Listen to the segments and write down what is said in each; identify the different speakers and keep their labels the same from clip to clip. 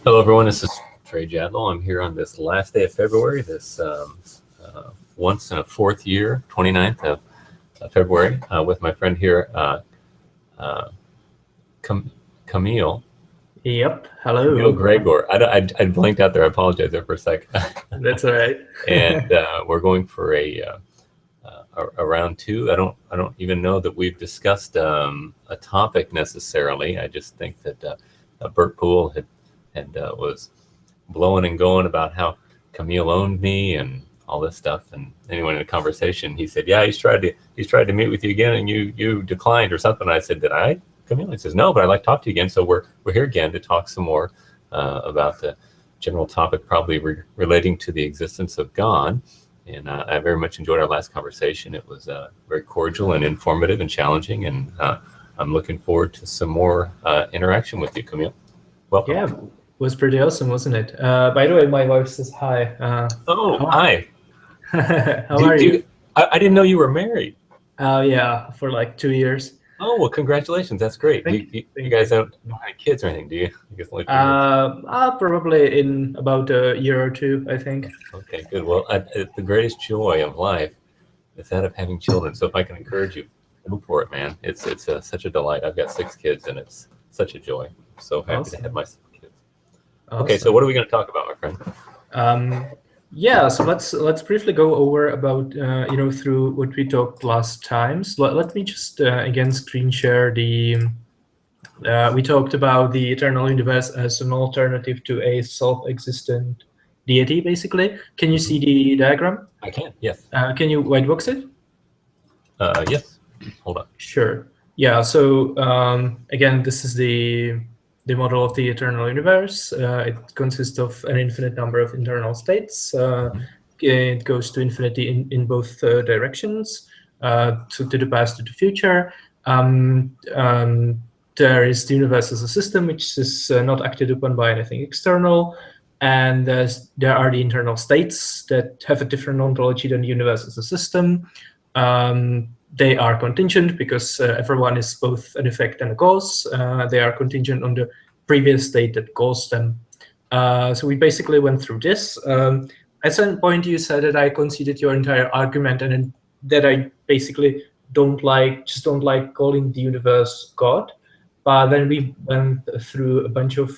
Speaker 1: Hello, everyone. This is Trey. I'm here on this last day of February, this once in a fourth year, 29th of February, with my friend here, uh, Kamil.
Speaker 2: Yep.
Speaker 1: Kamil
Speaker 2: Hello.
Speaker 1: Gregor. I blinked out there. I apologize there for a sec.
Speaker 2: That's all right.
Speaker 1: And we're going for a round two. I don't even know that we've discussed a topic necessarily. I just think that Bert Poole had was blowing and going about how Camille owned me and all this stuff. And anyway, in a conversation, he said, "Yeah, he's tried to meet with you again, and you declined or something." And I said, "Did I?" Camille, he says, "No, but I'd like to talk to you again." So we're here again to talk some more about the general topic, probably relating to the existence of God. And I very much enjoyed our last conversation. It was very cordial and informative and challenging. And I'm looking forward to some more interaction with you, Camille. Welcome.
Speaker 2: Yeah, was pretty awesome, wasn't it? By the way, my wife says hi.
Speaker 1: Oh,
Speaker 2: How,
Speaker 1: hi.
Speaker 2: how are you?
Speaker 1: I didn't know you were married.
Speaker 2: Oh, yeah, for like 2 years.
Speaker 1: Oh, well, congratulations. That's great.
Speaker 2: Thank
Speaker 1: You
Speaker 2: you.
Speaker 1: guys don't have any kids or anything, do you? I guess only 2 years.
Speaker 2: Probably in about a year or two, I think.
Speaker 1: Okay, good. Well, the greatest joy of life is that of having children. So if I can encourage you, go for it, man. It's such a delight. I've got 6 kids, and it's such a joy. I'm so happy to have
Speaker 2: Awesome.
Speaker 1: my 6 kids. Okay, so
Speaker 2: Awesome.
Speaker 1: what are we going to talk about, my friend?
Speaker 2: Yeah, so let's briefly go over about through what we talked last times. Let me just again screen share the. We talked about the eternal universe as an alternative to a self-existent deity, basically. Can you see the diagram?
Speaker 1: I can. Yes.
Speaker 2: Can you white box it?
Speaker 1: Yes. Hold on.
Speaker 2: Sure. Yeah. So again, this is the model of the eternal universe. It consists of an infinite number of internal states. It goes to infinity in both directions, to the past, to the future. There is the universe as a system, which is not acted upon by anything external. And there are the internal states that have a different ontology than the universe as a system. They are contingent because everyone is both an effect and a cause. They are contingent on the previous state that caused them. So we basically went through this. At some point, you said that I conceded your entire argument and that I basically don't like calling the universe God. But then we went through a bunch of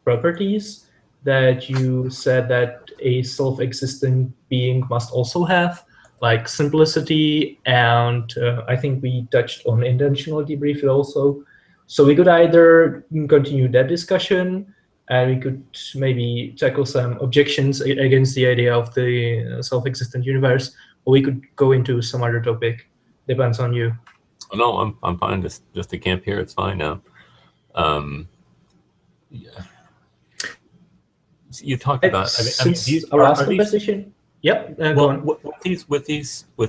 Speaker 2: properties that you said that a self-existent being must also have, like simplicity, and I think we touched on intentionality briefly also. So we could either continue that discussion, and we could maybe tackle some objections against the idea of the self-existent universe, or we could go into some other topic. Depends on you.
Speaker 1: Oh, no, I'm fine. Just to camp here. It's fine now. Yeah. You talked about.
Speaker 2: Since our last conversation. Yep. Go on.
Speaker 1: With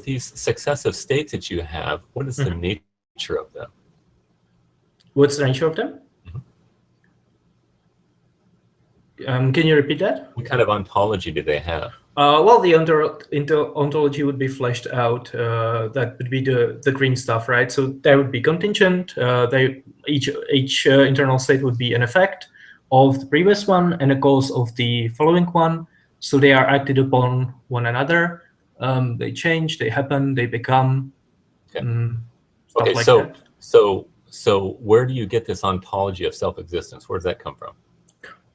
Speaker 1: these successive states that you have, what is the nature of them?
Speaker 2: What's the nature of them? Can you repeat that?
Speaker 1: What kind of ontology do they have?
Speaker 2: Well, the ontology would be fleshed out. That would be the green stuff, right? So there would be contingent. Each internal state would be an effect of the previous one and a cause of the following one. So they are acted upon one another. They change, they happen, they become. Stuff like that.
Speaker 1: So where do you get this ontology of self-existence? Where does that come from?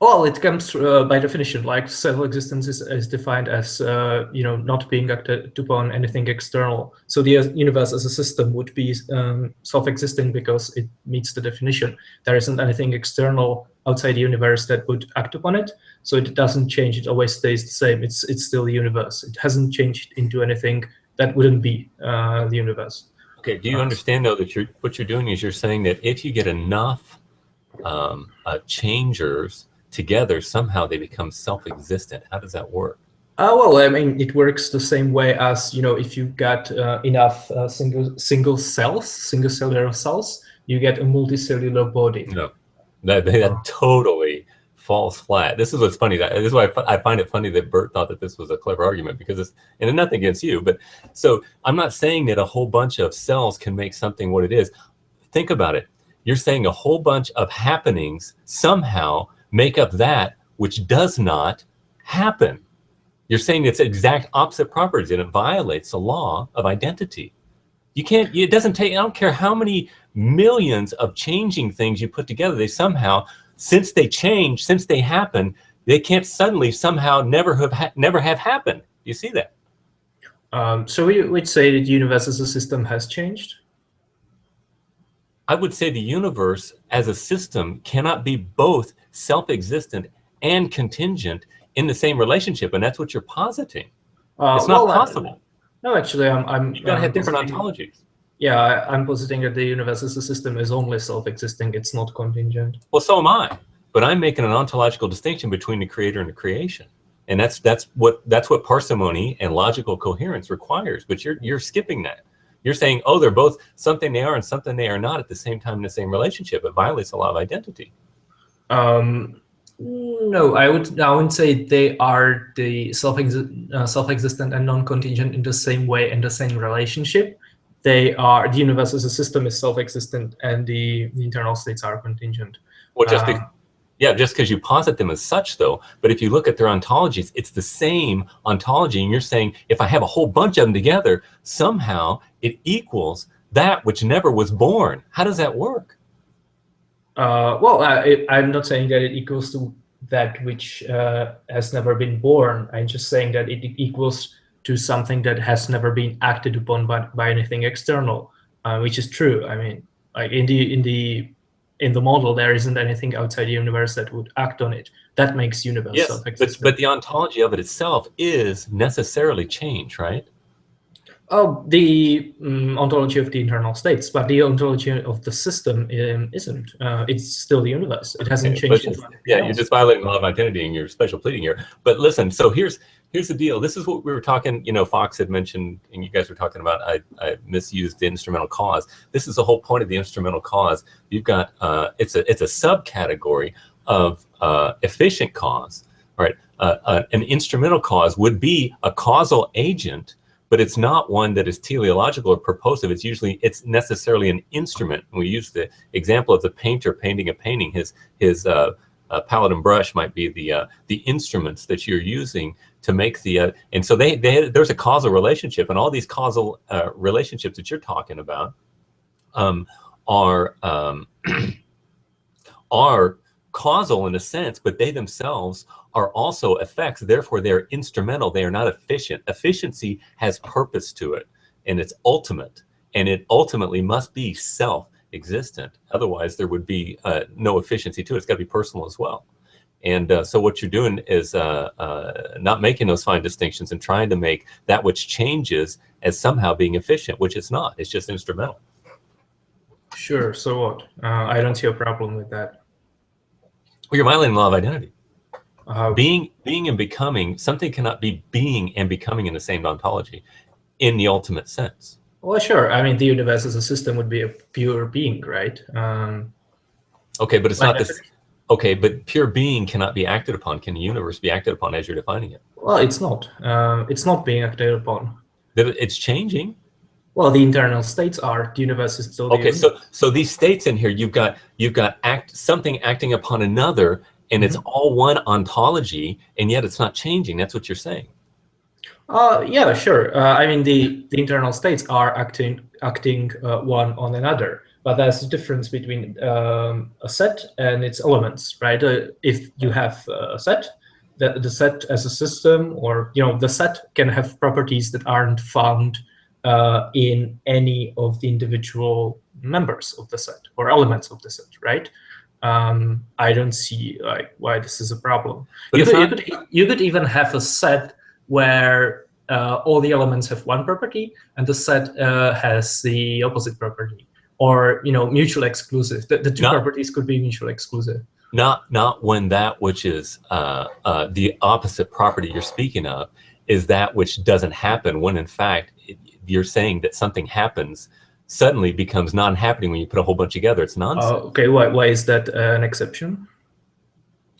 Speaker 2: Well, it comes by definition, like self-existence is defined as not being acted upon anything external. So the universe as a system would be self-existing because it meets the definition. There isn't anything external outside the universe that would act upon it. So it doesn't change. It always stays the same. It's still the universe. It hasn't changed into anything that wouldn't be the universe.
Speaker 1: Okay. Do you understand though that what you're doing is you're saying that if you get enough changers together, somehow they become self-existent. How does that work?
Speaker 2: Well, I mean, it works the same way as, if you got enough single cellular cells, you get a multicellular body.
Speaker 1: No, that totally falls flat. This is what's funny. This is why I find it funny that Bert thought that this was a clever argument, because it's, and nothing against you, but so I'm not saying that a whole bunch of cells can make something what it is. Think about it. You're saying a whole bunch of happenings somehow make up that which does not happen. You're saying it's exact opposite properties, and it violates the law of identity. You can't, it doesn't take, I don't care how many millions of changing things you put together, they somehow, since they change, since they happen, they can't suddenly somehow never have happened. You see that?
Speaker 2: So we would say that the universe as a system has changed?
Speaker 1: I would say the universe as a system cannot be both self-existent and contingent in the same relationship, and that's what you're positing. It's not possible.
Speaker 2: No, actually,
Speaker 1: You've got to have different ontologies.
Speaker 2: Yeah, I'm positing that the universe as a system is only self-existing. It's not contingent.
Speaker 1: Well, so am I. But I'm making an ontological distinction between the creator and the creation, and that's what parsimony and logical coherence requires. But you're skipping that. You're saying, oh, they're both something they are and something they are not at the same time in the same relationship. It violates the law of identity.
Speaker 2: No, I wouldn't say they are the self-existent and non-contingent in the same way in the same relationship. They are, the universe as a system is self-existent and the internal states are contingent.
Speaker 1: Well, just because you posit them as such, though. But if you look at their ontologies, it's the same ontology. And you're saying, if I have a whole bunch of them together, somehow it equals that which never was born. How does that work?
Speaker 2: Well, I'm not saying that it equals to that which has never been born. I'm just saying that it equals to something that has never been acted upon by anything external, which is true. I mean, like in the model, there isn't anything outside the universe that would act on it. That makes universe self-existent.
Speaker 1: But the ontology of it itself is necessarily change, right?
Speaker 2: Oh, the ontology of the internal states, but the ontology of the system isn't. It's still the universe. It hasn't changed.
Speaker 1: Yeah, you're just violating the law of identity and your special pleading here. But listen, so here's the deal. This is what we were talking, Fox had mentioned, and you guys were talking about, I misused the instrumental cause. This is the whole point of the instrumental cause. You've got, it's a subcategory of efficient cause, right? An instrumental cause would be a causal agent, but it's not one that is teleological or purposive. It's necessarily an instrument. We use the example of the painter painting a painting. His palette and brush might be the instruments that you're using to make the and so there's a causal relationship, and all these causal relationships that you're talking about are causal in a sense, but they themselves are also effects. Therefore, they're instrumental. They are not efficient. Efficiency has purpose to it, and it's ultimate, and it ultimately must be self-existent. Otherwise, there would be no efficiency to it. It's got to be personal as well. And so what you're doing is not making those fine distinctions and trying to make that which changes as somehow being efficient, which it's not. It's just instrumental.
Speaker 2: Sure. So what? I don't see a problem with that.
Speaker 1: Well, you're violating the law of identity. Being and becoming, something cannot be being and becoming in the same ontology in the ultimate sense.
Speaker 2: Well, sure. I mean, the universe as a system would be a pure being, right?
Speaker 1: Okay, but it's not this. Okay, but pure being cannot be acted upon. Can the universe be acted upon as you're defining it?
Speaker 2: Well, it's not. It's not being acted upon.
Speaker 1: It's changing.
Speaker 2: Well, the internal states are. The universe is still.
Speaker 1: Okay, so these states in here, you've got something acting upon another, and it's all one ontology, and yet it's not changing. That's what you're saying.
Speaker 2: Yeah, sure. I mean, the internal states are acting one on another, but there's a difference between a set and its elements, right? If you have a set, the set as a system, or the set can have properties that aren't found in any of the individual members of the set or elements of the set, right? I don't see why this is a problem. You could even have a set where all the elements have one property and the set has the opposite property, or mutually exclusive. The two properties could be mutually exclusive.
Speaker 1: Not when that which is the opposite property you're speaking of is that which doesn't happen, when in fact you're saying that something happens suddenly becomes non-happening when you put a whole bunch together. It's nonsense.
Speaker 2: Okay, why is that an exception?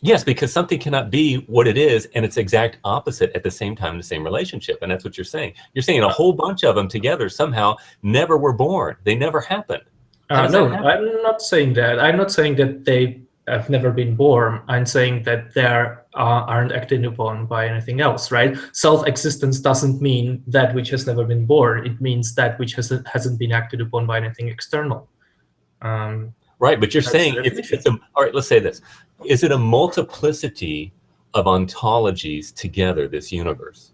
Speaker 1: Yes, because something cannot be what it is and its exact opposite at the same time in the same relationship, and that's what you're saying. You're saying a whole bunch of them together somehow never were born. They never happened.
Speaker 2: No, I'm not saying that. I'm not saying that they have never been born, I'm saying that they aren't acted upon by anything else, right? Self-existence doesn't mean that which has never been born. It means that which hasn't been acted upon by anything external.
Speaker 1: Right, but you're saying all right, let's say this. Is it a multiplicity of ontologies together, this universe?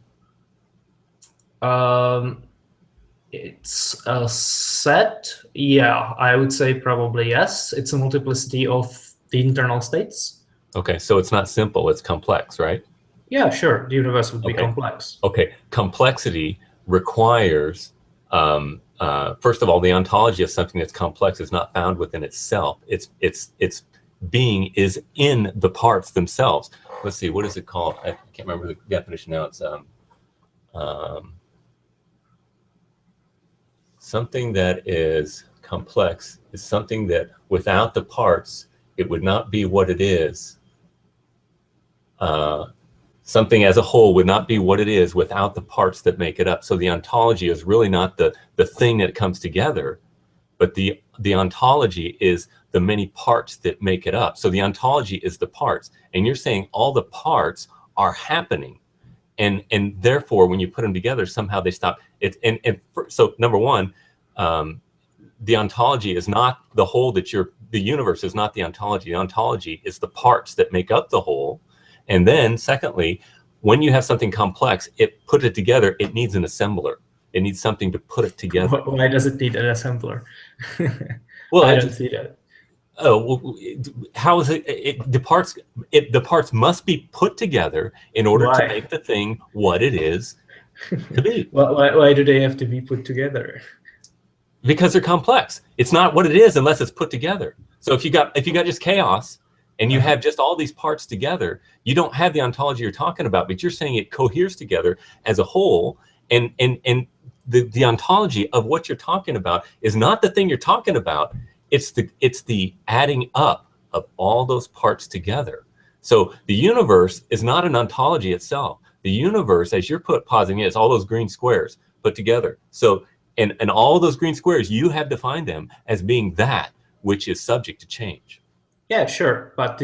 Speaker 2: It's a set. Yeah, I would say probably yes. It's a multiplicity of the internal states.
Speaker 1: Okay, so it's not simple, it's complex, right?
Speaker 2: Yeah, sure. The universe would be complex.
Speaker 1: Okay, complexity requires, first of all, the ontology of something that's complex is not found within itself. Its being is in the parts themselves. Let's see, what is it called? I can't remember the definition now. It's something that is complex is something that without the parts, it would not be what it is. Something as a whole would not be what it is without the parts that make it up. So the ontology is really not the thing that comes together, but the ontology is the many parts that make it up. So the ontology is the parts. And you're saying all the parts are happening. And therefore, when you put them together, somehow they stop. So number one, the ontology is not the whole the universe is not the ontology. The ontology is the parts that make up the whole. And then secondly, when you have something complex, put it together, it needs an assembler. It needs something to put it together.
Speaker 2: Why does it need an assembler?
Speaker 1: Well,
Speaker 2: I don't see that.
Speaker 1: Oh, well, how is it? The parts must be put together in order to make the thing what it is to be.
Speaker 2: Why do they have to be put together?
Speaker 1: Because they're complex. It's not what it is unless it's put together. So if you got just chaos and you have just all these parts together, you don't have the ontology you're talking about, but you're saying it coheres together as a whole. And the ontology of what you're talking about is not the thing you're talking about. It's the adding up of all those parts together. So the universe is not an ontology itself. The universe, as you're positing it, is all those green squares put together. So and all those green squares, you have defined them as being that which is subject to change.
Speaker 2: Yeah, sure. But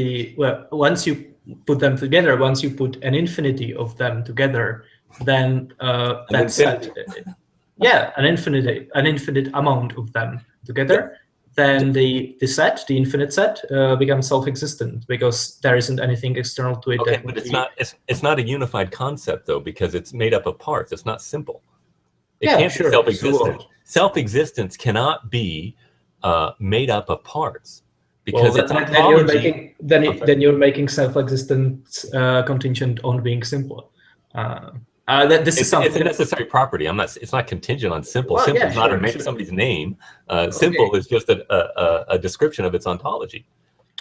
Speaker 2: once you put them together, once you put an infinity of them together, then that's yeah, an infinite amount of them together. Then the infinite set becomes self-existent because there isn't anything external to it.
Speaker 1: Okay, but it's not a unified concept though, because it's made up of parts. It's not simple. It can't be self-existent. Self-existence cannot be made up of parts because
Speaker 2: then you're making self-existence contingent on being simple.
Speaker 1: It's a necessary property. It's not contingent on simple.
Speaker 2: Well,
Speaker 1: simple is not somebody's name. Simple is just a description of its ontology.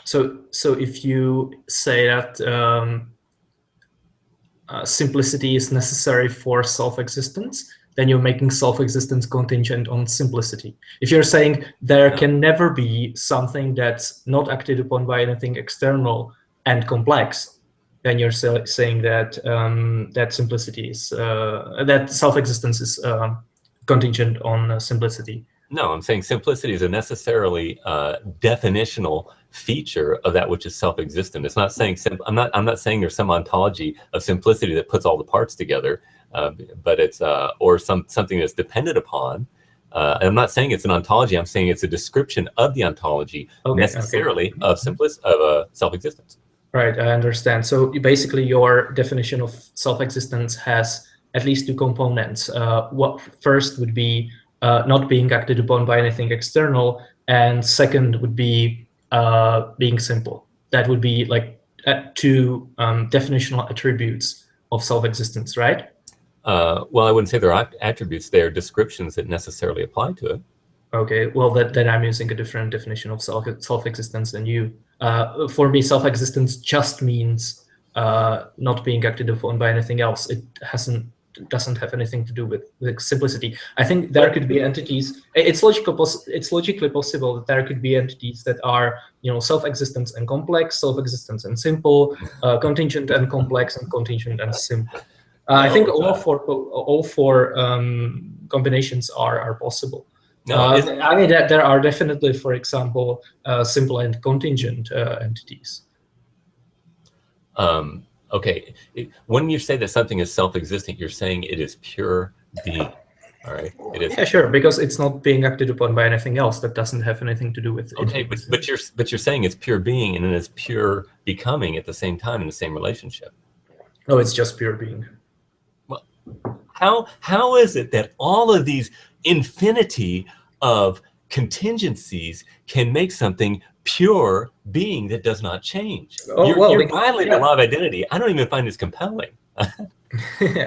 Speaker 2: So if you say that simplicity is necessary for self-existence, then you're making self-existence contingent on simplicity. If you're saying there can never be something that's not acted upon by anything external and complex, then you're saying that that simplicity is that self-existence is contingent on simplicity.
Speaker 1: No, I'm saying simplicity is a necessarily definitional feature of that which is self-existent. It's not saying I'm not saying there's some ontology of simplicity that puts all the parts together, but it's or something that's dependent upon. I'm not saying it's an ontology. I'm saying it's a description of the ontology necessarily of self-existence.
Speaker 2: Right, I understand. So basically, your definition of self-existence has at least two components. What first would be not being acted upon by anything external, and second would be being simple. That would be like two definitional attributes of self-existence, right?
Speaker 1: Well, I wouldn't say they're attributes. They're descriptions that necessarily apply to it.
Speaker 2: Okay, well, then I'm using a different definition of self-existence than you. For me, self-existence just means not being acted upon by anything else. It doesn't have anything to do with simplicity. I think there could be entities. It's logically possible that there could be entities that are, self-existence and complex, self-existence and simple, contingent and complex, and contingent and simple. I think all four combinations are possible.
Speaker 1: No,
Speaker 2: I mean, there are definitely, for example, simple and contingent entities.
Speaker 1: Okay. When you say that something is self-existent, you're saying it is pure being. All right. It is.
Speaker 2: Yeah, sure, because it's not being acted upon by anything else that doesn't have anything to do with it.
Speaker 1: Okay, but you're saying it's pure being and it's pure becoming at the same time in the same relationship.
Speaker 2: No, it's just pure being.
Speaker 1: Well, how is it that all of these infinity of contingencies can make something pure being that does not change? You're violating the law of identity. I don't even find this compelling.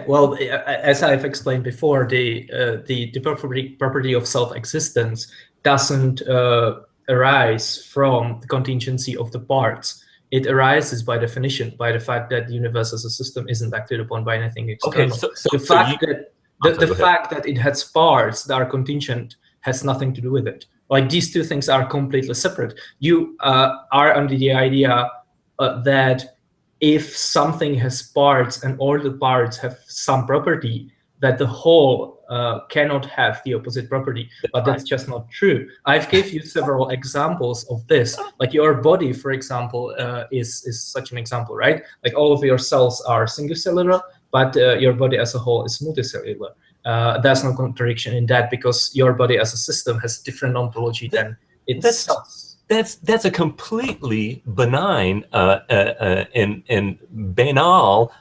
Speaker 2: Well, as I've explained before, the property of self-existence doesn't arise from the contingency of the parts. It arises by definition by the fact that the universe as a system isn't acted upon by anything external.
Speaker 1: Okay,
Speaker 2: the fact that it has parts that are contingent has nothing to do with it. Like, these two things are completely separate. You are under the idea that if something has parts and all the parts have some property, that the whole cannot have the opposite property. But that's just not true. I've gave you several examples of this. Like, your body, for example, is such an example, right? Like, all of your cells are singular, but your body as a whole is multicellular. There's no contradiction in that, because your body as a system has different ontology than itself.
Speaker 1: That's a completely benign and banal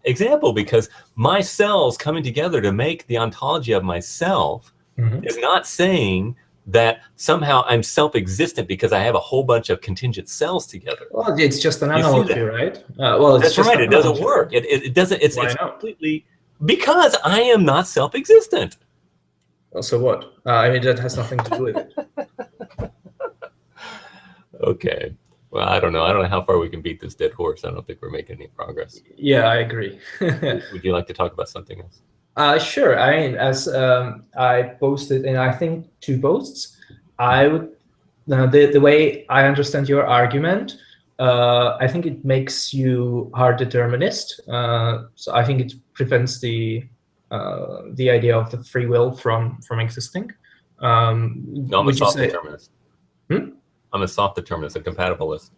Speaker 1: example, because my cells coming together to make the ontology of myself is not saying that somehow I'm self-existent because I have a whole bunch of contingent cells together.
Speaker 2: Well, it's just an analogy, right? Well,
Speaker 1: that's right. It doesn't work. It doesn't. It's completely, because I am not self-existent.
Speaker 2: Well, so what? I mean, that has nothing to do with it.
Speaker 1: Okay. Well, I don't know. I don't know how far we can beat this dead horse. I don't think we're making any progress.
Speaker 2: Yeah, I agree.
Speaker 1: Would you like to talk about something else?
Speaker 2: Sure. I mean, as I posted in, I think, 2 posts, I would, the way I understand your argument, I think it makes you hard determinist. So I think it prevents the idea of the free will from existing.
Speaker 1: No, I'm a soft determinist. I'm a soft determinist, a compatibilist.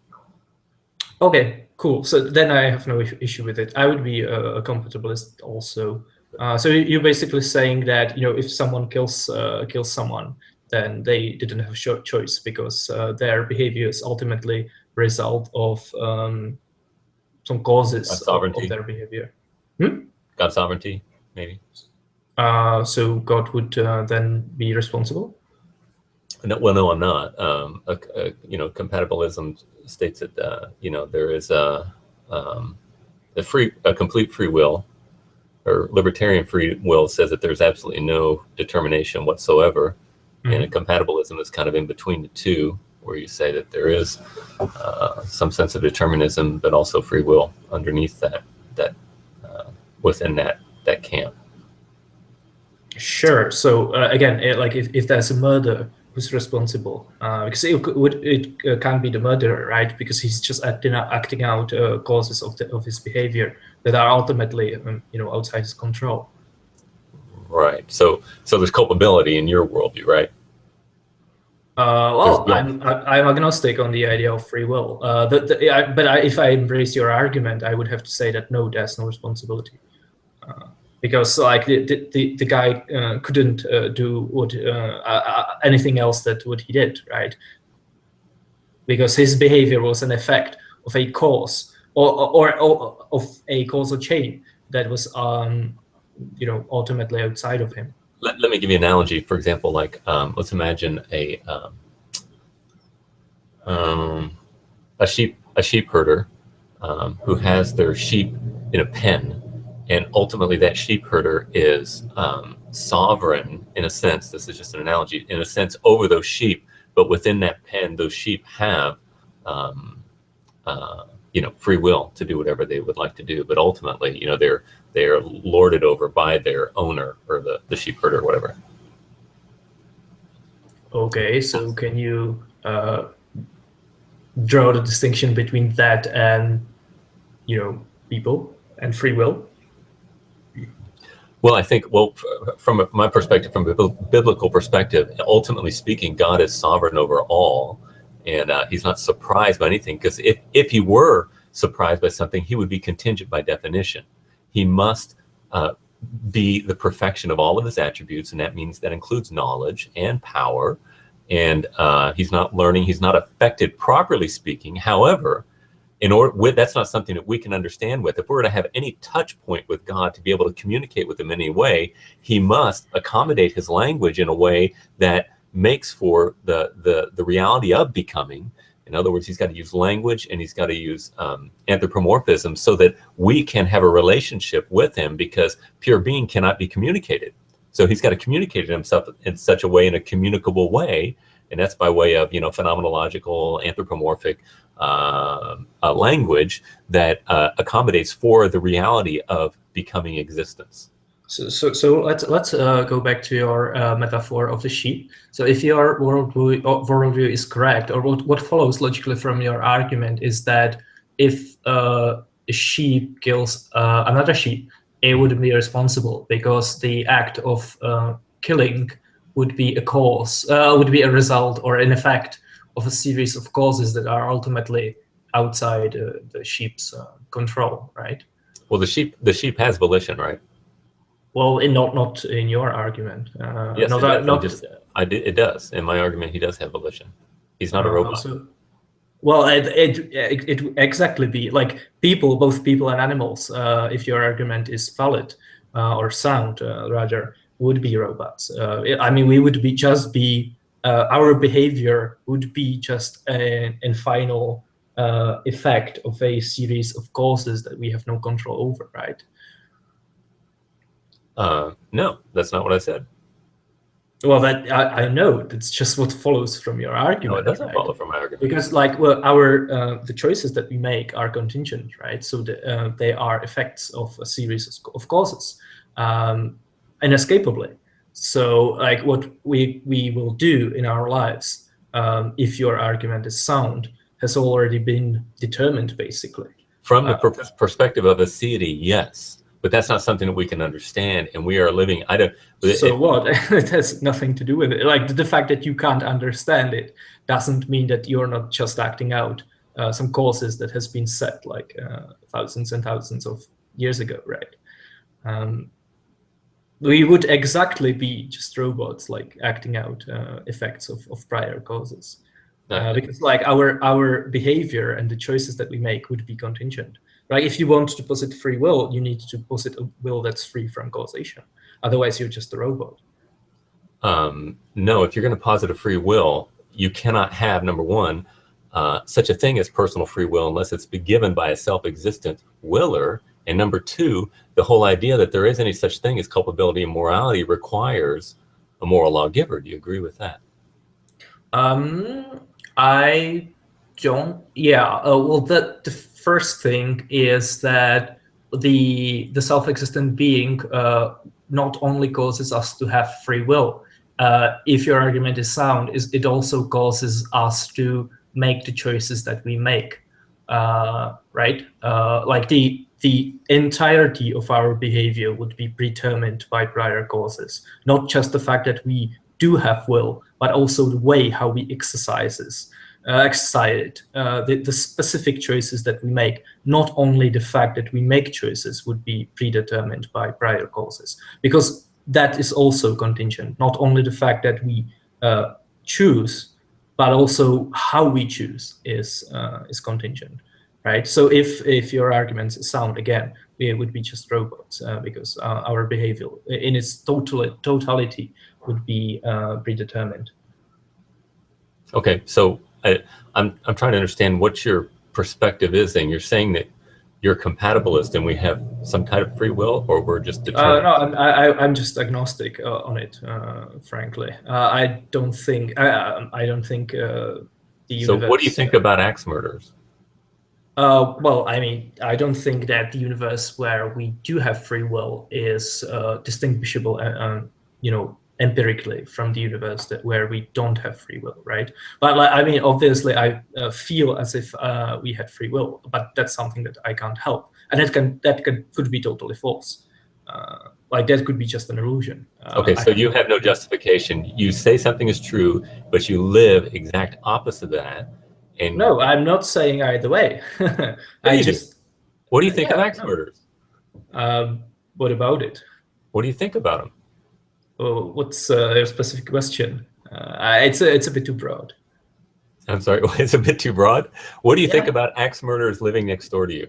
Speaker 2: Okay, cool. So then I have no issue with it. I would be a compatibilist also. So you're basically saying that, if someone kills someone, then they didn't have a choice, because their behavior is ultimately a result of some causes of their behavior.
Speaker 1: God's sovereignty, maybe.
Speaker 2: So God would then be responsible?
Speaker 1: No, well, no, I'm not. Compatibilism states that there is a complete free will, or libertarian free will says that there's absolutely no determination whatsoever, and a compatibilism is kind of in between the two, where you say that there is some sense of determinism, but also free will underneath that within that camp.
Speaker 2: Sure. So again, like if there's a murder, who's responsible? Because it can't be the murderer, right? Because he's just acting out causes of his behavior that are ultimately outside his control.
Speaker 1: Right. So there's culpability in your worldview, right?
Speaker 2: Well, I'm agnostic on the idea of free will. But if I embrace your argument, I would have to say that no, there's no responsibility. Because like the guy couldn't do what anything else that what he did, right? Because his behavior was an effect of a cause or of a causal chain that was ultimately outside of him.
Speaker 1: Let me give you an analogy. For example, like let's imagine a sheep herder who has their sheep in a pen. And ultimately, that sheep herder is sovereign, in a sense. This is just an analogy, in a sense, over those sheep. But within that pen, those sheep have, free will to do whatever they would like to do. But ultimately, they're lorded over by their owner, or the sheep herder, or whatever.
Speaker 2: Okay, so can you draw the distinction between that and, people and free will?
Speaker 1: Well, I think, from my perspective, from a biblical perspective, ultimately speaking, God is sovereign over all, and he's not surprised by anything, because if he were surprised by something, he would be contingent by definition. He must be the perfection of all of his attributes, and that includes knowledge and power, and he's not learning, he's not affected, properly speaking. However, that's not something that we can understand with. If we're going to have any touch point with God to be able to communicate with him in any way, he must accommodate his language in a way that makes for the reality of becoming. In other words, he's got to use language, and he's got to use anthropomorphism, so that we can have a relationship with him, because pure being cannot be communicated. So he's got to communicate himself in such a way, in a communicable way, and that's by way of phenomenological, anthropomorphic language that accommodates for the reality of becoming existence.
Speaker 2: So let's go back to your metaphor of the sheep. So if your worldview is correct, or what follows logically from your argument is that if a sheep kills another sheep, it wouldn't be responsible, because the act of killing would be a cause, would be a result or an effect of a series of causes that are ultimately outside the sheep's control, right?
Speaker 1: Well, the sheep has volition, right?
Speaker 2: Well, not in your argument.
Speaker 1: Yes, it does. In my argument, he does have volition. He's not a robot.
Speaker 2: Well, it exactly be like people, both people and animals, if your argument is valid or sound, rather, would be robots. I mean, we would be our behavior would be just a final effect of a series of causes that we have no control over, right?
Speaker 1: No, that's not what I said.
Speaker 2: Well, that I know. That's just what follows from your argument.
Speaker 1: No, it doesn't follow from my argument.
Speaker 2: Because, the choices that we make are contingent, right? So they are effects of a series of causes, inescapably. So, what we will do in our lives, if your argument is sound, has already been determined, basically.
Speaker 1: From the perspective of aseity, yes. But that's not something that we can understand, and we are living.
Speaker 2: What? It has nothing to do with it. Like, the fact that you can't understand it doesn't mean that you're not just acting out some causes that has been set like thousands and thousands of years ago, right? We would exactly be just robots, like acting out effects of prior causes, because our behavior and the choices that we make would be contingent. Right? If you want to posit free will, you need to posit a will that's free from causation. Otherwise, you're just a robot.
Speaker 1: No, if you're going to posit a free will, you cannot have, number one, such a thing as personal free will unless it's been given by a self-existent willer. And number two, the whole idea that there is any such thing as culpability and morality requires a moral lawgiver. Do you agree with that?
Speaker 2: I don't. Yeah. Well, the first thing is that the self-existent being not only causes us to have free will. If your argument is sound, it also causes us to make the choices that we make, right? Like the entirety of our behavior would be predetermined by prior causes, not just the fact that we do have will, but also the way how we exercise it, the specific choices that we make. Not only the fact that we make choices would be predetermined by prior causes, because that is also contingent. Not only the fact that we choose, but also how we choose is contingent, right? So if your arguments sound, again, we would be just robots, because our behavior in its totality would be predetermined.
Speaker 1: Okay, so I'm trying to understand what your perspective is. Then you're saying that you're compatibilist and we have some kind of free will, or we're just determined?
Speaker 2: No, I'm just agnostic on it, frankly. I don't think the universe.
Speaker 1: So what do you think about axe murders?
Speaker 2: Well, I mean, I don't think that the universe where we do have free will is distinguishable, empirically from the universe where we don't have free will, right? But I mean, obviously, I feel as if we had free will, but that's something that I can't help, and that could be totally false. Like that could be just an illusion.
Speaker 1: Okay, so you have no justification. You say something is true, but you live exact opposite of that. And
Speaker 2: no, I'm not saying either way. I just.
Speaker 1: What do you think of axe murders?
Speaker 2: What about it?
Speaker 1: What do you think about them?
Speaker 2: Well, what's your specific question? It's a bit too broad.
Speaker 1: I'm sorry, it's a bit too broad. What do you think about axe murderers living next door to you?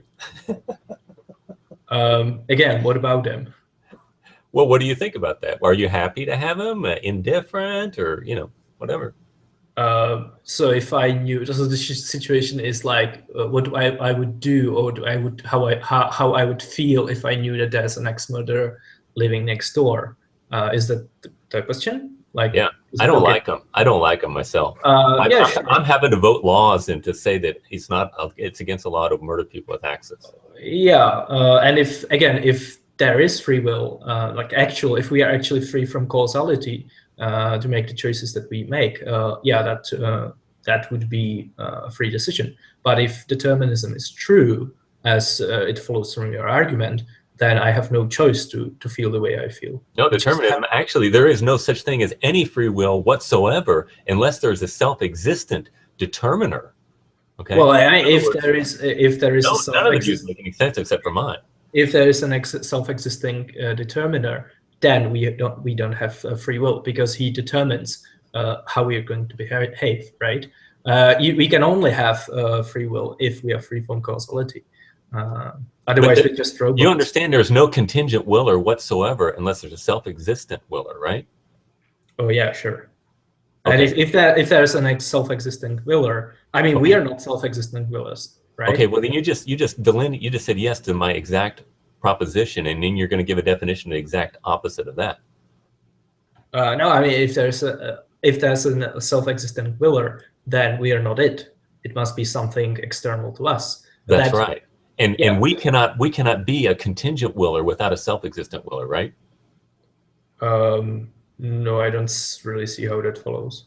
Speaker 2: Again, what about them?
Speaker 1: Well, what do you think about that? Are you happy to have them? Indifferent, or whatever?
Speaker 2: So if I knew, so the situation is like what I would do, or how I would feel if I knew that there's an axe murderer living next door. Is that the question? Like,
Speaker 1: yeah, I don't like them. I don't like them myself. I'm having to vote laws and to say that it's against the law to murder people with axes.
Speaker 2: Yeah, and if there is free will, if we are actually free from causality to make the choices that we make, that would be a free decision. But if determinism is true, as it follows from your argument, then I have no choice to feel the way I feel.
Speaker 1: No, determinism, actually, there is no such thing as any free will whatsoever unless there's a self-existent determiner. Okay.
Speaker 2: Well, if there is
Speaker 1: none of the views make any sense except for mine.
Speaker 2: If there is an self-existing determiner, then we don't have free will, because he determines how we are going to behave, right? We can only have free will if we are free from causality. Otherwise, we're just robots.
Speaker 1: You understand there's no contingent willer whatsoever unless there's a self-existent willer, right?
Speaker 2: Oh yeah, sure. Okay. And if there's a self-existing willer, I mean, we are not self-existent willers, right?
Speaker 1: Okay, well then you just said yes to my exact proposition, and then you're going to give a definition the exact opposite of that.
Speaker 2: No, I mean, if there's a self-existent willer, then we are not it. It must be something external to us.
Speaker 1: That's right. And we cannot be a contingent willer without a self-existent willer, right?
Speaker 2: No, I don't really see how that follows.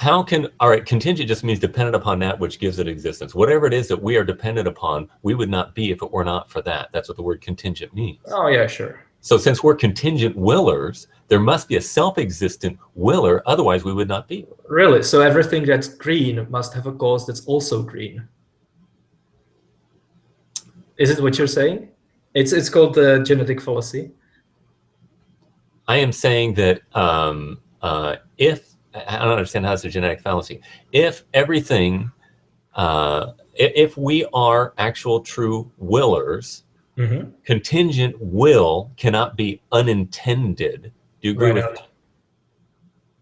Speaker 1: All right, contingent just means dependent upon that which gives it existence. Whatever it is that we are dependent upon, we would not be if it were not for that. That's what the word contingent means.
Speaker 2: Oh yeah, sure.
Speaker 1: So since we're contingent willers, there must be a self-existent willer, otherwise we would not be.
Speaker 2: Really? So everything that's green must have a cause that's also green. Is it what you're saying? It's called the genetic fallacy.
Speaker 1: I am saying that if I don't understand how it's a genetic fallacy. If everything, if we are actual true willers, contingent will cannot be unintended. Do you agree with that?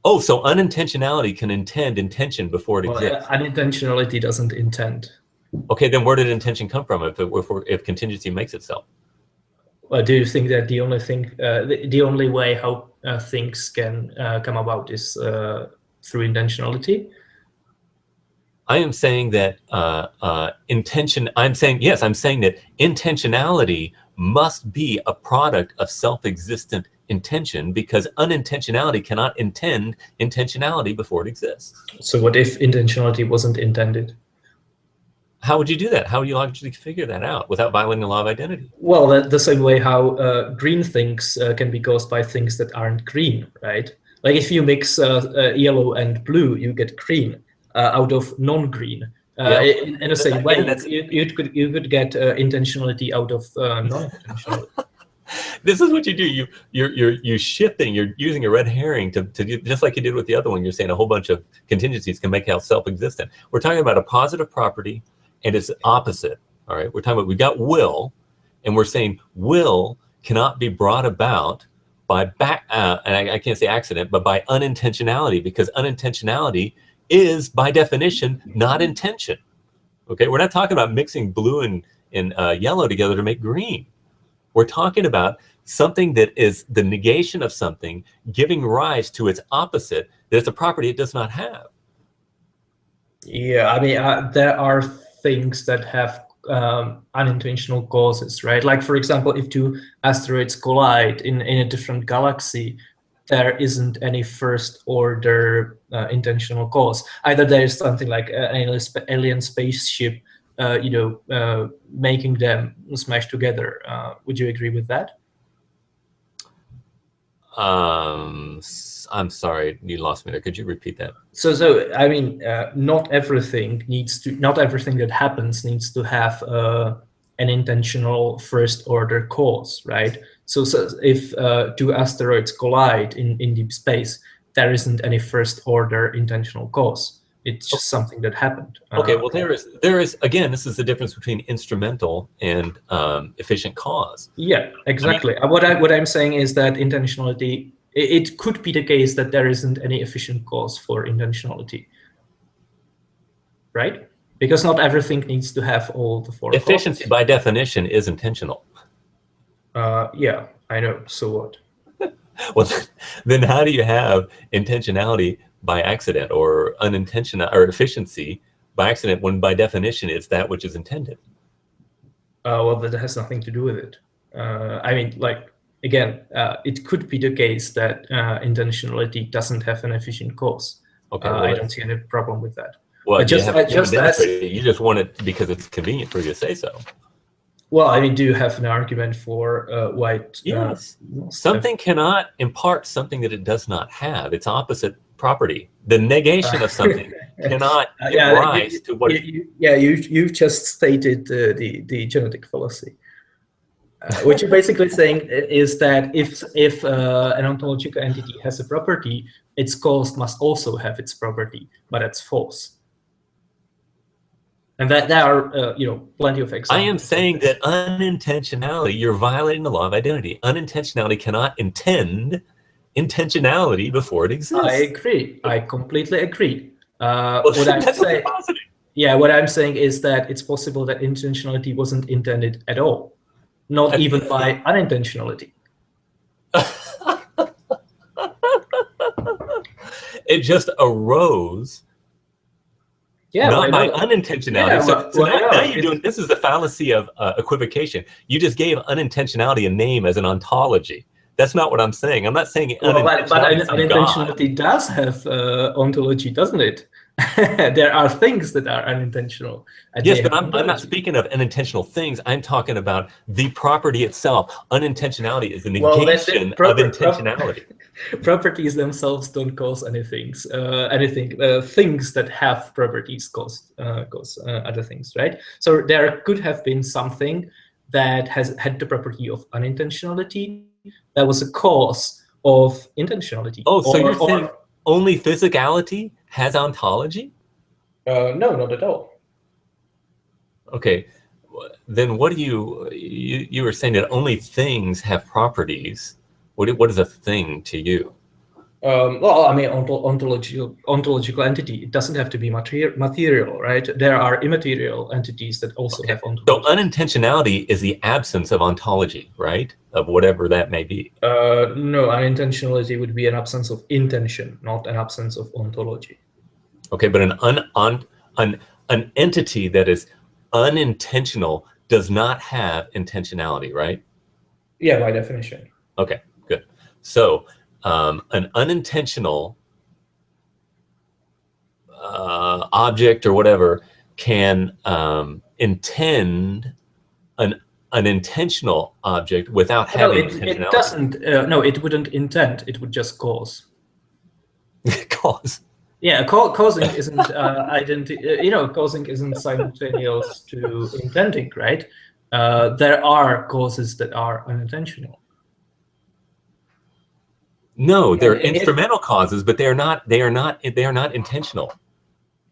Speaker 1: Oh, so unintentionality can intend intention before it exists.
Speaker 2: Unintentionality doesn't intend.
Speaker 1: Okay, then where did intention come from if contingency makes itself?
Speaker 2: Well, do you think that the only way how things can come about is through intentionality?
Speaker 1: I am saying that I'm saying that intentionality must be a product of self-existent intention, because unintentionality cannot intend intentionality before it exists.
Speaker 2: So what if intentionality wasn't intended?
Speaker 1: How would you do that? How would you logically figure that out without violating the law of identity?
Speaker 2: Well, the same way how green things can be caused by things that aren't green, right? Like if you mix yellow and blue, you get green out of non-green. In the same way, you could get intentionality out of non-intentionality.
Speaker 1: This is what you do. You're shifting. You're using a red herring to just like you did with the other one. You're saying a whole bunch of contingencies can make health self-existent. We're talking about a positive property and its opposite. All right. We're talking about, we got will, and we're saying will cannot be brought about by and I can't say accident, but by unintentionality, because unintentionality is by definition not intention. Okay. We're not talking about mixing blue and yellow together to make green. We're talking about something that is the negation of something giving rise to its opposite, that it's a property it does not have.
Speaker 2: Yeah, I mean, there are things that have unintentional causes, right? Like, for example, if two asteroids collide in a different galaxy, there isn't any first order intentional cause. Either there is something like an alien spaceship making them smash together. Would you agree with that?
Speaker 1: I'm sorry, you lost me there. Could you repeat that?
Speaker 2: So I mean, not everything that happens needs to have an intentional first order cause, right? So if two asteroids collide in deep space, there isn't any first order intentional cause. It's just something that happened.
Speaker 1: Okay, well, there is again, this is the difference between instrumental and efficient cause.
Speaker 2: Yeah, exactly. I mean, what I'm saying is that intentionality, it could be the case that there isn't any efficient cause for intentionality, right? Because not everything needs to have all the four
Speaker 1: efficiency
Speaker 2: causes.
Speaker 1: By definition is intentional.
Speaker 2: Yeah, I know. So what?
Speaker 1: Well, then how do you have intentionality by accident, or unintentional, or efficiency by accident, when by definition it's that which is intended?
Speaker 2: Well, that has nothing to do with it. I mean, like, again, it could be the case that intentionality doesn't have an efficient cause. Okay, well, I don't see any problem with that.
Speaker 1: Well, you just want it because it's convenient for you to say so.
Speaker 2: Well, I mean, do you have an argument for why?
Speaker 1: Yes. Something cannot impart something that it does not have. Its opposite property. The negation of something cannot give rise to what.
Speaker 2: You've just stated the genetic fallacy. What you're basically saying is that if an ontological entity has a property, its cause must also have its property, but that's false. And that there are plenty of examples.
Speaker 1: I am saying that unintentionality, you're violating the law of identity. Unintentionality cannot intend intentionality before it exists.
Speaker 2: I agree. I completely agree. What I'm saying is that it's possible that intentionality wasn't intended at all, not even by unintentionality.
Speaker 1: It just arose.
Speaker 2: Yeah,
Speaker 1: not by unintentionality. Yeah, now you're doing, this is the fallacy of equivocation. You just gave unintentionality a name as an ontology. That's not what I'm saying. I'm not saying
Speaker 2: unintentionality does have ontology, doesn't it? There are things that are unintentional.
Speaker 1: Yes, but I'm not speaking of unintentional things. I'm talking about the property itself. Unintentionality is the negation of intentionality.
Speaker 2: Properties themselves don't cause anything. Things that have properties cause other things, right? So there could have been something that had the property of unintentionality that was a cause of intentionality.
Speaker 1: Oh, so you're saying only physicality has ontology?
Speaker 2: No, not at all.
Speaker 1: Okay, then what do you were saying that only things have properties. What is a thing to you?
Speaker 2: Well, I mean, ontological entity, it doesn't have to be material, right? There are immaterial entities that also have ontology.
Speaker 1: So unintentionality is the absence of ontology, right? Of whatever that may be.
Speaker 2: No, unintentionality would be an absence of intention, not an absence of ontology.
Speaker 1: Okay, but an entity that is unintentional does not have intentionality, right?
Speaker 2: Yeah, by definition.
Speaker 1: Okay, good. So an unintentional object or whatever can intend an intentional object without having intentionality.
Speaker 2: It doesn't. No, it wouldn't intend. It would just cause.
Speaker 1: Cause.
Speaker 2: Yeah, causing isn't causing isn't simultaneous to intending, right? There are causes that are unintentional.
Speaker 1: No, they're instrumental causes, but they are not intentional.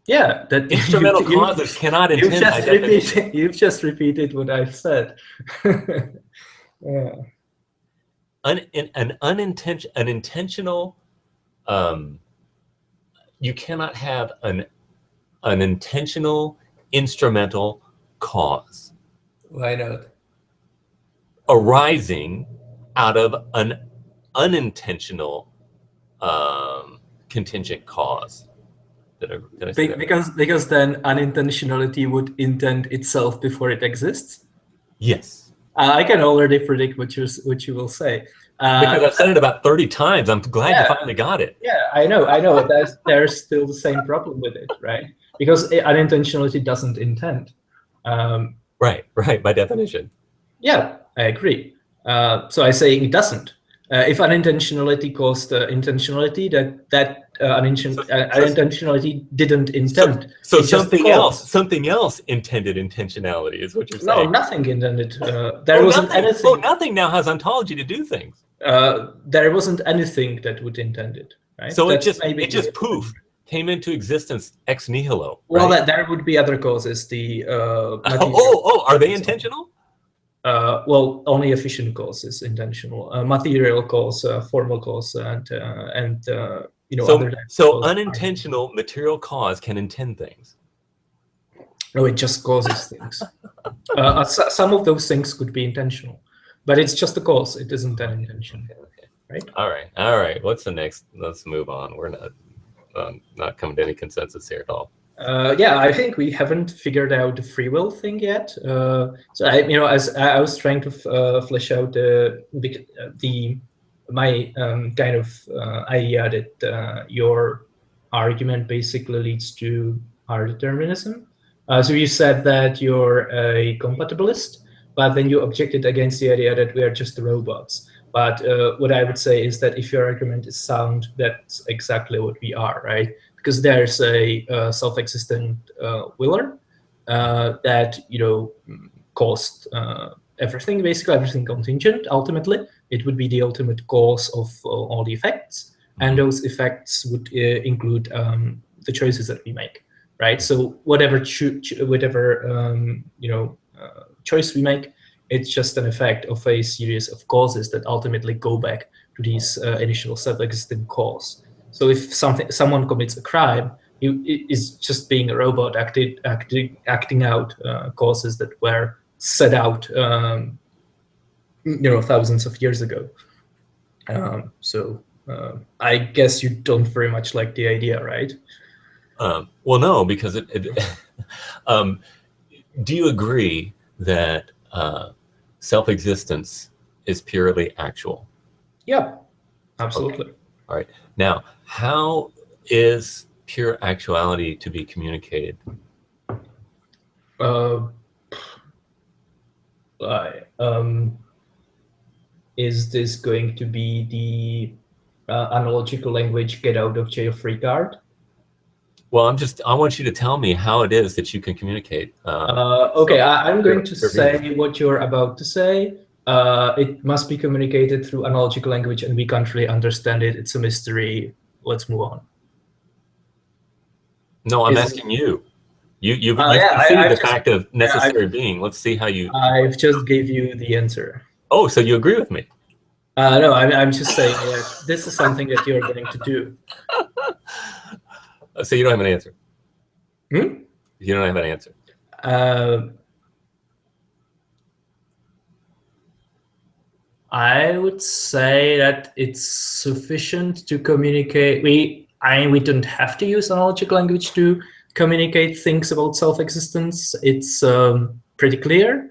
Speaker 2: Yeah, that
Speaker 1: instrumental causes cannot intend.
Speaker 2: You've just repeated what I've said. Yeah.
Speaker 1: An intentional. You cannot have an intentional instrumental cause.
Speaker 2: Why not?
Speaker 1: Arising out of an unintentional contingent cause. Did I say that?
Speaker 2: Because then unintentionality would intend itself before it exists?
Speaker 1: Yes.
Speaker 2: I can already predict what you will say.
Speaker 1: Because I've said it about 30 times. I'm glad you finally got it.
Speaker 2: Yeah, I know. There's still the same problem with it, right? Because unintentionality doesn't intend.
Speaker 1: Right, by definition.
Speaker 2: Yeah, I agree. So I say it doesn't. If unintentionality caused intentionality, that unintentionality didn't intend.
Speaker 1: So
Speaker 2: It just
Speaker 1: something else intended intentionality is what you're
Speaker 2: No,
Speaker 1: saying.
Speaker 2: nothing intended. There wasn't anything.
Speaker 1: Nothing now has ontology to do things.
Speaker 2: There wasn't anything that would intend it, right?
Speaker 1: So it just poof came into existence ex nihilo.
Speaker 2: Well,
Speaker 1: right?
Speaker 2: there would be other causes. The
Speaker 1: are they intentional?
Speaker 2: Well, only efficient cause is intentional. Material cause, formal cause, and other.
Speaker 1: So unintentional material cause can intend things.
Speaker 2: No, it just causes things. Some of those things could be intentional, but it's just a cause. It isn't an intention.
Speaker 1: Okay.
Speaker 2: Right?
Speaker 1: All right. What's the next? Let's move on. We're not coming to any consensus here at all.
Speaker 2: Yeah, I think we haven't figured out the free will thing yet. So as I was trying to flesh out my kind of idea that your argument basically leads to our determinism. So you said that you're a compatibilist, but then you objected against the idea that we are just robots. But what I would say is that if your argument is sound, that's exactly what we are, right? Because there's a self-existent willer that caused everything, basically everything contingent. Ultimately, it would be the ultimate cause of all the effects, and those effects would include the choices that we make, right? So whatever choice we make, it's just an effect of a series of causes that ultimately go back to these initial self-existent cause. So if someone commits a crime, he is just being a robot acting out causes that were set out, thousands of years ago. So I guess you don't very much like the idea, right?
Speaker 1: Well, no, because do you agree that self-existence is purely actual?
Speaker 2: Yeah, absolutely.
Speaker 1: Okay. All right. Now, how is pure actuality to be communicated?
Speaker 2: Is this going to be the analogical language get out of jail free card?
Speaker 1: Well, I want you to tell me how it is that you can communicate.
Speaker 2: Okay, I'm going to say what you're about to say. It must be communicated through analogical language, and we can't really understand it. It's a mystery. Let's move on.
Speaker 1: No, I'm asking you. You've conceded the fact of necessary being. Let's see how you.
Speaker 2: I've just gave you the answer.
Speaker 1: Oh, so you agree with me?
Speaker 2: No, I'm just saying that this is something that you're going to do.
Speaker 1: So you don't have an answer?
Speaker 2: Hmm?
Speaker 1: You don't have an answer?
Speaker 2: I would say that it's sufficient to communicate. We don't have to use analogical language to communicate things about self-existence. It's pretty clear.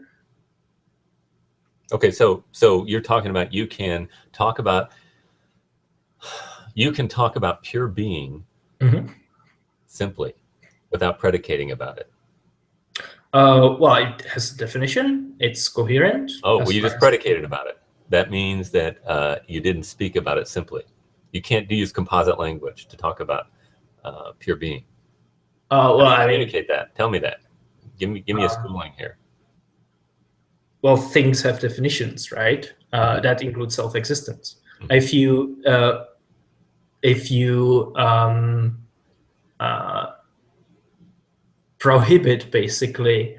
Speaker 1: Okay, so you're talking about you can talk about pure being simply without predicating about it.
Speaker 2: Well, it has a definition. It's coherent.
Speaker 1: Oh, well, you just predicated about it. That means that you didn't speak about it simply. You can't use composite language to talk about pure being.
Speaker 2: Well,
Speaker 1: How do you communicate that? Tell me that. Give me a schooling here.
Speaker 2: Well, things have definitions, right? That includes self-existence. If you prohibit basically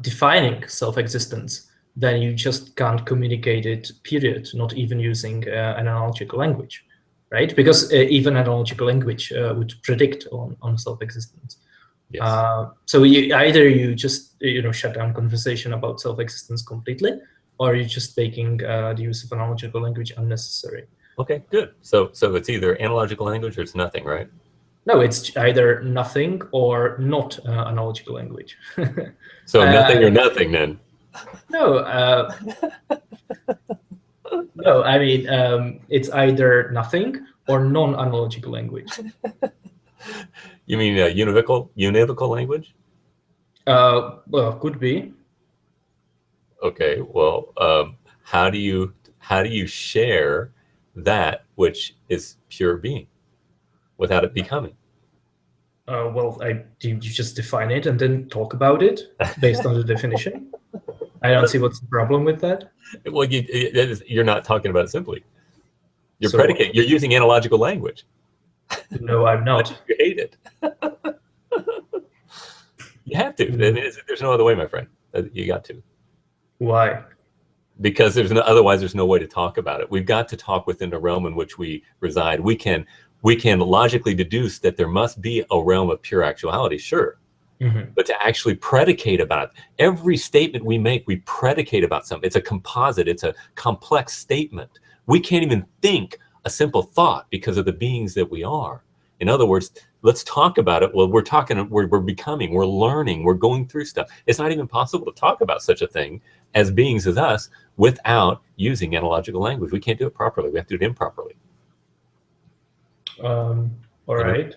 Speaker 2: defining self-existence, then you just can't communicate it, period, not even using an analogical language, right? Because even analogical language would predict on self-existence.
Speaker 1: Yes.
Speaker 2: So you just shut down conversation about self-existence completely, or you're just making the use of analogical language unnecessary.
Speaker 1: Okay, good. So it's either analogical language or it's nothing, right?
Speaker 2: No, it's either nothing or not analogical language.
Speaker 1: So nothing or nothing then?
Speaker 2: No. No, I mean, it's either nothing or non-analogical language.
Speaker 1: You mean univocal language?
Speaker 2: Well, could be.
Speaker 1: Okay. Well, how do you How do you share that which is pure being without it becoming?
Speaker 2: Well, you just define it and then talk about it based on the definition. I don't see what's the problem with that.
Speaker 1: Well, you're not talking about it simply. You're
Speaker 2: So-
Speaker 1: predicating. You're using analogical language.
Speaker 2: No, I'm not.
Speaker 1: You hate it. You have to. I mean, there's no other way, my friend. You got to.
Speaker 2: Why?
Speaker 1: Because otherwise there's no way to talk about it. We've got to talk within the realm in which we reside. We can logically deduce that there must be a realm of pure actuality, sure.
Speaker 2: Mm-hmm.
Speaker 1: But to actually predicate about it, every statement we make, we predicate about something. It's a composite. It's a complex statement. We can't even think a simple thought because of the beings that we are. In other words, let's talk about it. Well, we're becoming, we're learning, we're going through stuff. It's not even possible to talk about such a thing as beings as us without using analogical language. We can't do it properly. We have to do it improperly.
Speaker 2: All right.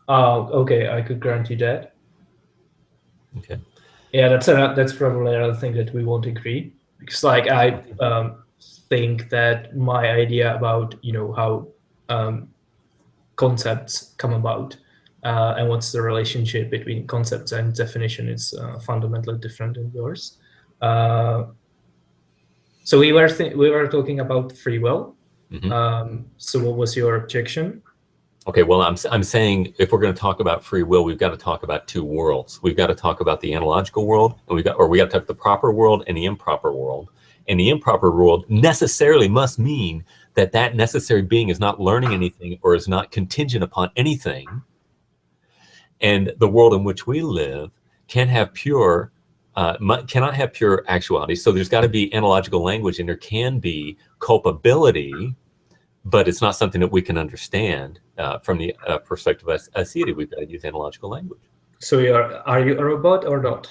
Speaker 2: Okay, I could grant you that.
Speaker 1: Okay.
Speaker 2: Yeah, that's probably another thing that we won't agree, because like I think that my idea about how concepts come about and what's the relationship between concepts and definition is fundamentally different than yours. So we were talking about free will.
Speaker 1: Mm-hmm.
Speaker 2: So what was your objection?
Speaker 1: Okay, well, I'm saying if we're going to talk about free will, we've got to talk about two worlds. We've got to talk about the analogical world, and we got to talk about the proper world and the improper world. And the improper world necessarily must mean that necessary being is not learning anything or is not contingent upon anything. And the world in which we live cannot have pure actuality. So there's got to be analogical language, and there can be culpability, but it's not something that we can understand from the perspective of aseity. We've got to use analogical language.
Speaker 2: So are you a robot or not?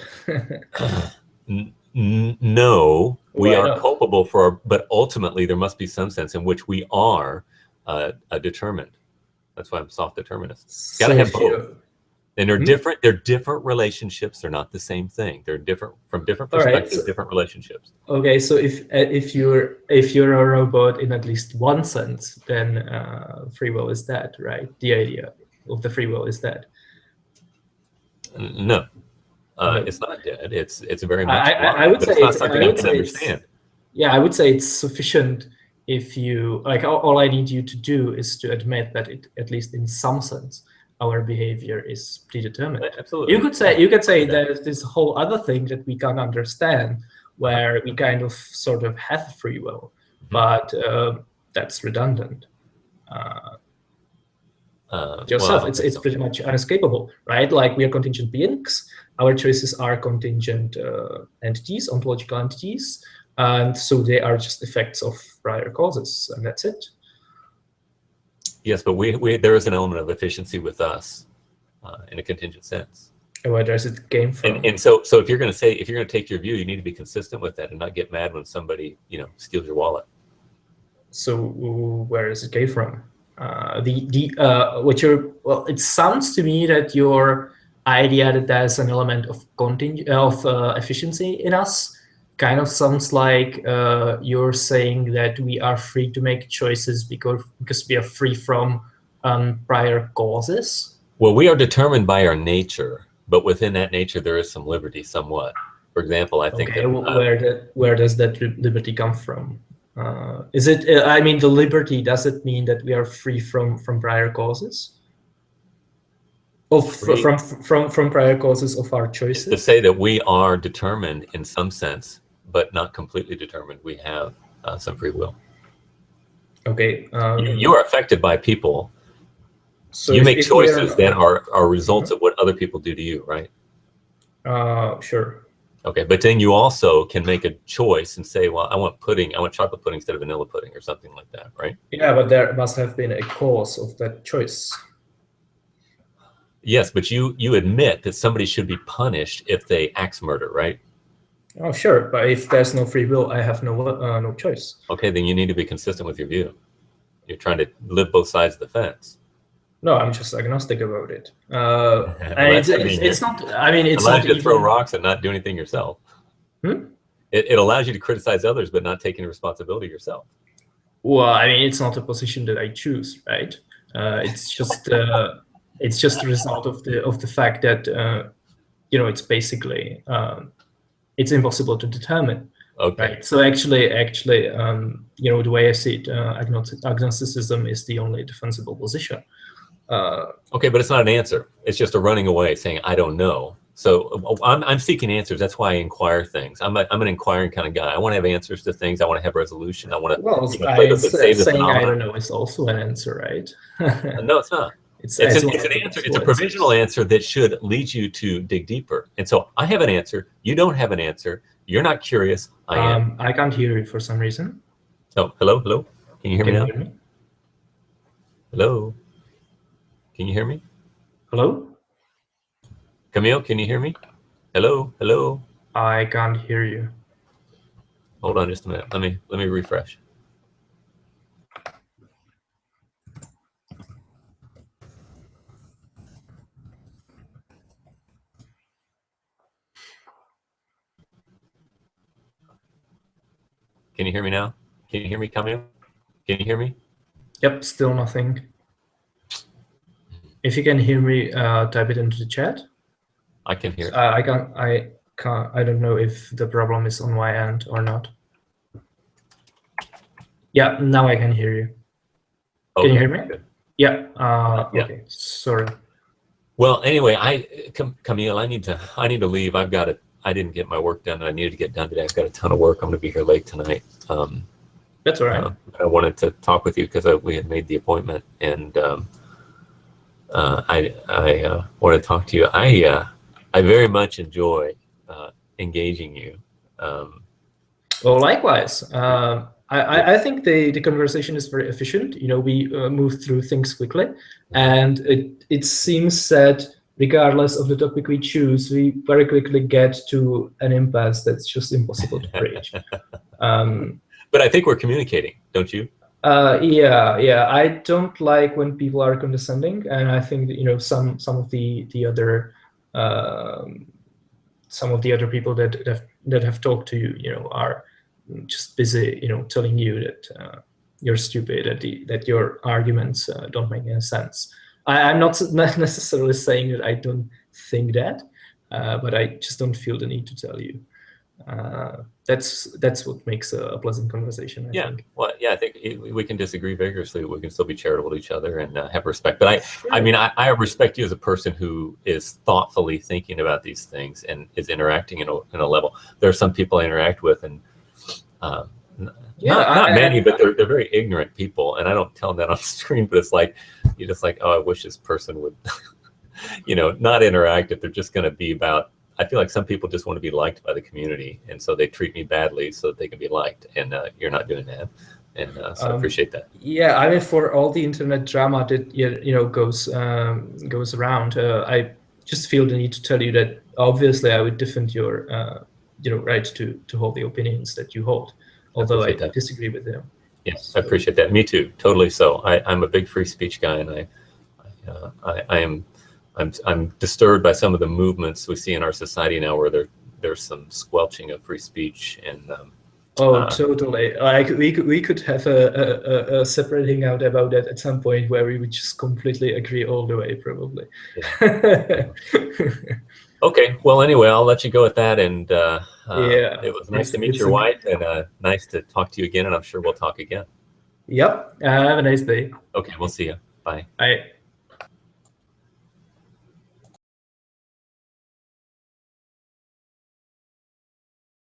Speaker 1: No, we
Speaker 2: Why
Speaker 1: are
Speaker 2: not?
Speaker 1: culpable but ultimately there must be some sense in which we are determined. That's why I'm soft determinist. Got to have both. And they're different. They're different relationships. They're not the same thing. They're different from different perspectives, right, different relationships.
Speaker 2: Okay, so if you're a robot in at least one sense, then free will is dead, right? The idea of the free will is dead.
Speaker 1: No, it's not dead. It's very much alive,
Speaker 2: I would say
Speaker 1: it's not something you can understand.
Speaker 2: Yeah, I would say it's sufficient if you all I need you to do is to admit that at least in some sense our behavior is predetermined.
Speaker 1: Absolutely.
Speaker 2: You could say there's this whole other thing that we can't understand, where we kind of sort of have free will, but that's redundant. Yourself, it's pretty much unescapable, right? Like we are contingent beings. Our choices are contingent entities, ontological entities, and so they are just effects of prior causes, and that's it.
Speaker 1: Yes, but there is an element of efficiency with us in a contingent sense.
Speaker 2: And where does it came from?
Speaker 1: And so if you're going to take your view, you need to be consistent with that and not get mad when somebody steals your wallet. So
Speaker 2: where does it came from? It sounds to me that your idea that there's an element of efficiency in us kind of sounds like you're saying that we are free to make choices because we are free from prior causes.
Speaker 1: Well, we are determined by our nature, but within that nature there is some liberty, somewhat. For example, I think
Speaker 2: where does that liberty come from? Is it? I mean, the liberty. Does it mean that we are free from prior causes? From prior causes of our choices?
Speaker 1: It's to say that we are determined in some sense, but not completely determined. We have some free will.
Speaker 2: Okay.
Speaker 1: You are affected by people. So you make choices that are results of what other people do to you, right?
Speaker 2: Sure.
Speaker 1: Okay, but then you also can make a choice and say, well, I want chocolate pudding instead of vanilla pudding or something like that, right?
Speaker 2: Yeah, but there must have been a cause of that choice.
Speaker 1: Yes, but you admit that somebody should be punished if they axe murder, right?
Speaker 2: Oh, sure, but if there's no free will, I have no choice.
Speaker 1: Okay, then you need to be consistent with your view. You're trying to live both sides of the fence.
Speaker 2: No, I'm just agnostic about it. It's not. I mean, it's
Speaker 1: allowed
Speaker 2: not
Speaker 1: you to throw rocks and not do anything yourself. It allows you to criticize others, but not taking responsibility yourself.
Speaker 2: Well, I mean, it's not a position that I choose, right? It's just a result of the fact that it's basically it's impossible to determine.
Speaker 1: Okay.
Speaker 2: Right. So actually, the way I see it, agnosticism is the only defensible position.
Speaker 1: Okay, but it's not an answer. It's just a running away, saying I don't know. So I'm seeking answers. That's why I inquire things. I'm an inquiring kind of guy. I want to have answers to things. I want to have resolution. I want to.
Speaker 2: Well, saying I don't know is also an answer, right?
Speaker 1: No, it's not. It's an answer. It's a provisional answer that should lead you to dig deeper. And so I have an answer. You don't have an answer. You're not curious. I am.
Speaker 2: I can't hear you for some reason.
Speaker 1: Oh, hello. Can you hear me now? Hello. Can you hear me?
Speaker 2: Hello?
Speaker 1: Kamil, can you hear me? Hello.
Speaker 2: I can't hear you.
Speaker 1: Hold on just a minute. Let me refresh. Can you hear me now? Can you hear me, Kamil? Can you hear me?
Speaker 2: Yep, still nothing. If you can hear me, type it into the chat.
Speaker 1: I can hear it.
Speaker 2: I don't know if the problem is on my end or not. Yeah, now I can hear you.
Speaker 1: Okay,
Speaker 2: can you hear me?
Speaker 1: Good.
Speaker 2: Yeah.
Speaker 1: Yeah.
Speaker 2: Okay. Sorry.
Speaker 1: Well, anyway, Kamil, I need to leave. I didn't get my work done that I needed to get done today. I've got a ton of work. I'm going to be here late tonight.
Speaker 2: That's all right.
Speaker 1: I wanted to talk with you because we had made the appointment, and I want to talk to you. I very much enjoy engaging you.
Speaker 2: Well, likewise. I think the conversation is very efficient. We move through things quickly, and it seems that regardless of the topic we choose, we very quickly get to an impasse that's just impossible to bridge.
Speaker 1: But I think we're communicating, don't you?
Speaker 2: Yeah. I don't like when people are condescending, and I think that, some of the other people that have talked to you, are just busy, telling you that you're stupid, that your arguments don't make any sense. I'm not necessarily saying that I don't think that, but I just don't feel the need to tell you. That's what makes a pleasant conversation, I think.
Speaker 1: Well, yeah, I think we can disagree vigorously, but we can still be charitable to each other and have respect. But I respect you as a person who is thoughtfully thinking about these things and is interacting in a level. There are some people I interact with, and not many, but they're very ignorant people, and I don't tell them that on the screen. But it's like you're just like, oh, I wish this person would, not interact if they're just going to be about. I feel like some people just want to be liked by the community, and so they treat me badly so that they can be liked. And you're not doing that, and so I appreciate that.
Speaker 2: Yeah, I mean, for all the internet drama that goes around, I just feel the need to tell you that obviously I would defend your right to hold the opinions that you hold, although I disagree with them.
Speaker 1: Yes, so. I appreciate that. Me too, totally. So I'm a big free speech guy, and I'm disturbed by some of the movements we see in our society now, where there's some squelching of free speech and.
Speaker 2: Totally. Like we could have a separate hangout about that at some point, where we would just completely agree all the way, probably.
Speaker 1: Yeah. Okay. Well, anyway, I'll let you go with that. And it was nice to meet your wife, and nice to talk to you again. And I'm sure we'll talk again.
Speaker 2: Yep. Have a nice day.
Speaker 1: Okay. We'll see you. Bye.
Speaker 2: Bye.